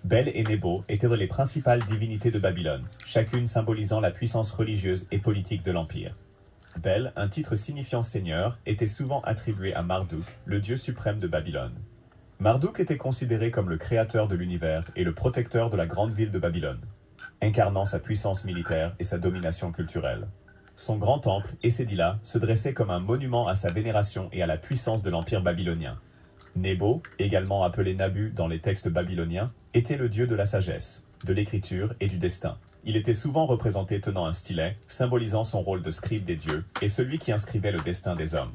Bel et Nebo étaient les principales divinités de Babylone, chacune symbolisant la puissance religieuse et politique de l'Empire. Bel, un titre signifiant seigneur, était souvent attribué à Marduk, le dieu suprême de Babylone. Marduk était considéré comme le créateur de l'univers et le protecteur de la grande ville de Babylone, incarnant sa puissance militaire et sa domination culturelle. Son grand temple, Essédila, se dressait comme un monument à sa vénération et à la puissance de l'empire babylonien. Nebo, également appelé Nabu dans les textes babyloniens, était le dieu de la sagesse, de l'écriture et du destin. Il était souvent représenté tenant un stylet, symbolisant son rôle de scribe des dieux, et celui qui inscrivait le destin des hommes.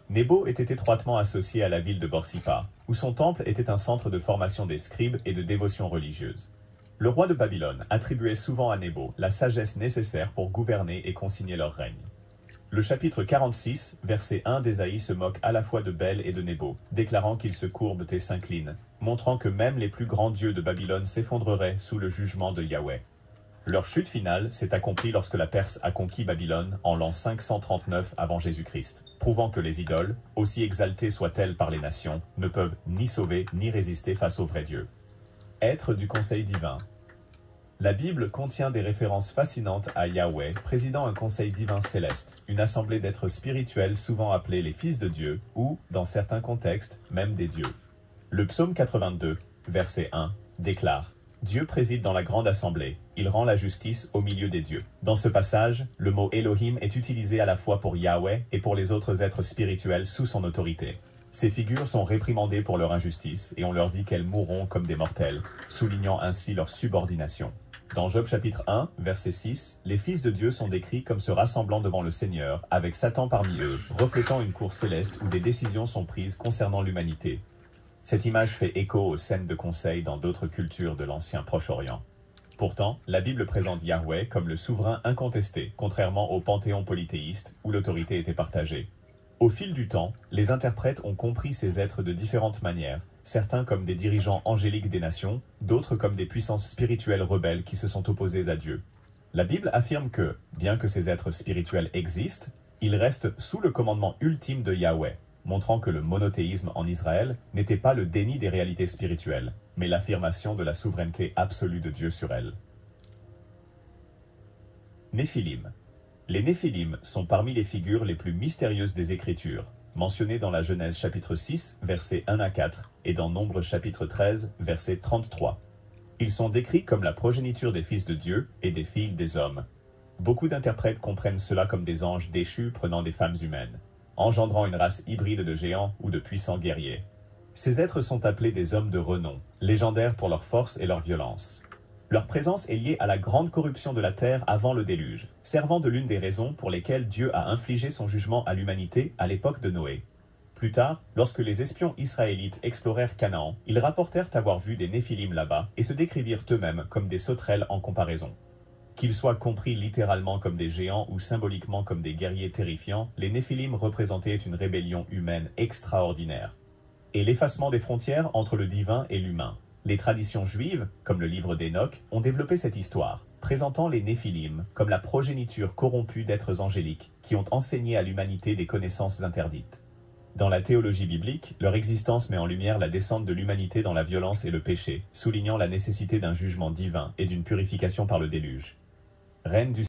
Nebo était étroitement associé à la ville de Borsippa, où son temple était un centre de formation des scribes et de dévotion religieuse. Le roi de Babylone attribuait souvent à Nebo la sagesse nécessaire pour gouverner et consigner leur règne. Le chapitre 46, verset 1 d'Ésaïe se moque à la fois de Bel et de Nebo, déclarant qu'ils se courbent et s'inclinent, montrant que même les plus grands dieux de Babylone s'effondreraient sous le jugement de Yahweh. Leur chute finale s'est accomplie lorsque la Perse a conquis Babylone en l'an 539 avant Jésus-Christ, prouvant que les idoles, aussi exaltées soient-elles par les nations, ne peuvent ni sauver ni résister face au vrai Dieu. Être du conseil divin. La Bible contient des références fascinantes à Yahweh, présidant un conseil divin céleste, une assemblée d'êtres spirituels souvent appelés les fils de Dieu, ou, dans certains contextes, même des dieux. Le psaume 82, verset 1, déclare « Dieu préside dans la grande assemblée, il rend la justice au milieu des dieux ». Dans ce passage, le mot Elohim est utilisé à la fois pour Yahweh et pour les autres êtres spirituels sous son autorité. Ces figures sont réprimandées pour leur injustice et on leur dit qu'elles mourront comme des mortels, soulignant ainsi leur subordination. Dans Job chapitre 1, verset 6, les fils de Dieu sont décrits comme se rassemblant devant le Seigneur, avec Satan parmi eux, reflétant une cour céleste où des décisions sont prises concernant l'humanité. Cette image fait écho aux scènes de conseil dans d'autres cultures de l'ancien Proche-Orient. Pourtant, la Bible présente Yahweh comme le souverain incontesté, contrairement au panthéon polythéiste où l'autorité était partagée. Au fil du temps, les interprètes ont compris ces êtres de différentes manières, certains comme des dirigeants angéliques des nations, d'autres comme des puissances spirituelles rebelles qui se sont opposées à Dieu. La Bible affirme que, bien que ces êtres spirituels existent, ils restent sous le commandement ultime de Yahweh, montrant que le monothéisme en Israël n'était pas le déni des réalités spirituelles, mais l'affirmation de la souveraineté absolue de Dieu sur elles. Néphilim. Les Néphilim sont parmi les figures les plus mystérieuses des Écritures, mentionnées dans la Genèse chapitre 6, versets 1 à 4, et dans Nombre chapitre 13, verset 33. Ils sont décrits comme la progéniture des fils de Dieu et des filles des hommes. Beaucoup d'interprètes comprennent cela comme des anges déchus prenant des femmes humaines, engendrant une race hybride de géants ou de puissants guerriers. Ces êtres sont appelés des hommes de renom, légendaires pour leur force et leur violence. Leur présence est liée à la grande corruption de la terre avant le déluge, servant de l'une des raisons pour lesquelles Dieu a infligé son jugement à l'humanité à l'époque de Noé. Plus tard, lorsque les espions israélites explorèrent Canaan, ils rapportèrent avoir vu des Néphilim là-bas et se décrivirent eux-mêmes comme des sauterelles en comparaison. Qu'ils soient compris littéralement comme des géants ou symboliquement comme des guerriers terrifiants, les Néphilim représentaient une rébellion humaine extraordinaire et l'effacement des frontières entre le divin et l'humain. Les traditions juives, comme le livre d'Enoch, ont développé cette histoire, présentant les Néphilim comme la progéniture corrompue d'êtres angéliques qui ont enseigné à l'humanité des connaissances interdites. Dans la théologie biblique, leur existence met en lumière la descente de l'humanité dans la violence et le péché, soulignant la nécessité d'un jugement divin et d'une purification par le déluge. Reine du